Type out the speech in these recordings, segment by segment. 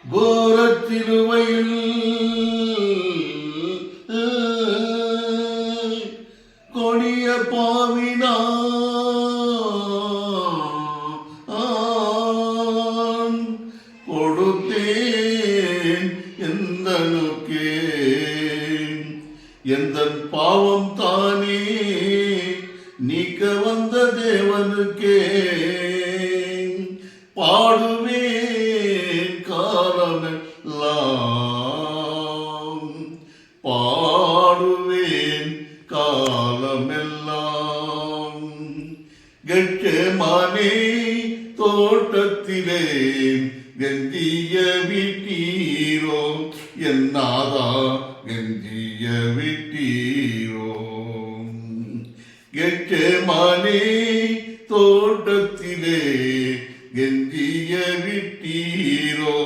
கோரத்திருவையில் கொடிய பாவினான் கொடுத்தேன் எந்தனுக்கே எந்தன் பாவம் தானே நீக்க வந்த தேவனுக்கே பாடுவேன் காலமெல்லாம் பாடுவேன் காலமெல்லாம் கெட்செமனே தோட்டத்திலே கெஞ்சிய விட்டீரோ என்னாதா கெஞ்சிய விட்டீரோ கெட்செமனே தோட்டத்திலே கெஞ்சிய விட்டீரோ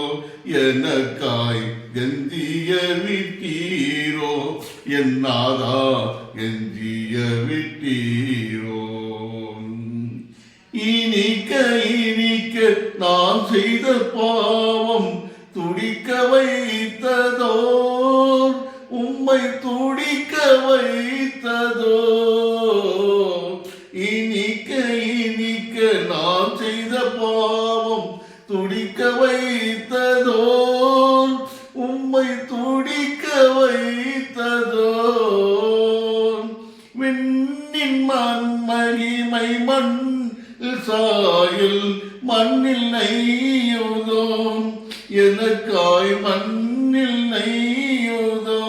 எனக்காய் கெஞ்சிய விட்டீரோ என்னாதா கெஞ்சிய விட்டீரோ இனிக்க இனிக்க நான் செய்த பாவம் துடிக்க வைத்ததோ உம்மை துடிக்க வைத்ததோ இனிக்க இனிக்க நான் செய்த பாவம் துடிக்க வைத்ததோ உம்மை துடிக்க வைத்ததோ விண்ணின் மகிமை மண் சாயல் மண்ணில் நெய்யுதோ எனக்காய் மண்ணில் நெய்யுதோ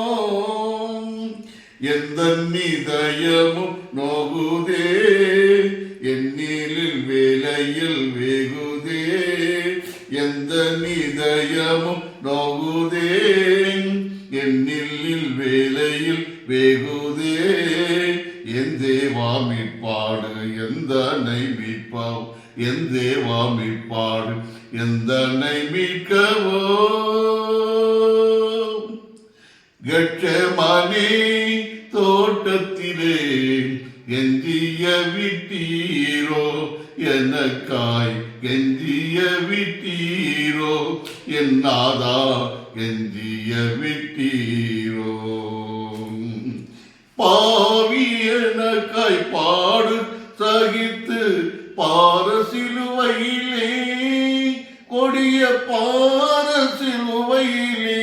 எந்த நிதயமும் நோகுதே எண்ணிலில் வேலையில் வேகுதே எந்த நிதயமும் நோகுதே எண்ணிலில் வேலையில் வேகுதே என் தேவா மீட்பாடு எந்தனை மீட்பாவ் என் தேவா மீட்பாடு எந்தனை மீட்கவோ கெட்செமனே தோட்டத்திலே கெஞ்சிய விட்டீரோ எனக்காய் கெஞ்சிய விட்டீரோ என்னாதா கெஞ்சிய விட்டீரோ பாவி எனக்காய் பாடு சகித்து பாரசிலுவையிலே கொடிய பாரசிலுவையிலே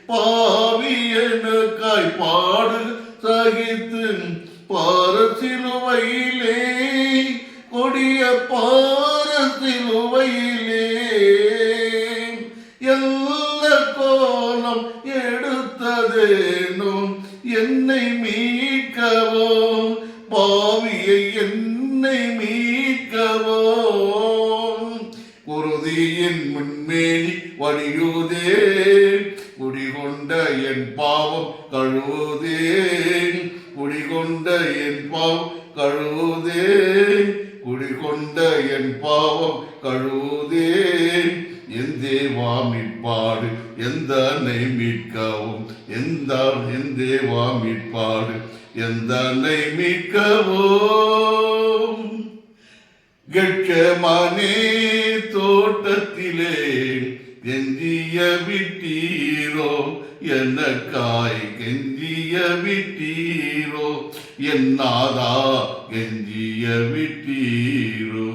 பாவி எனக்காய் பாடு சகித்து பாரசிலுவையிலே கொடிய பாரசிலுவையிலே எல்லா கோலம் எடுத்ததேனோ என்னை மீட்கவோ பாவியை என்னை மீட்கவோ குருதியின் முன்மேனி வடியுதே குடிகொண்ட என் பாவம் கழுவுதே குடிகொண்ட என் பாவம் கழுவுதே குடிகொண்ட என் பாவம் கழுவுதே என் தேவா மீட்பாடு எந்தனை மீட்கவும் என் தேவா மீட்பாடு எந்தனை மீட்கவோ கெட்செமனே தோட்டத்திலே கெஞ்சிய விட்டீரோ எனக்காய் கெஞ்சிய விட்டீரோ என்னாதா கெஞ்சிய விட்டீரோ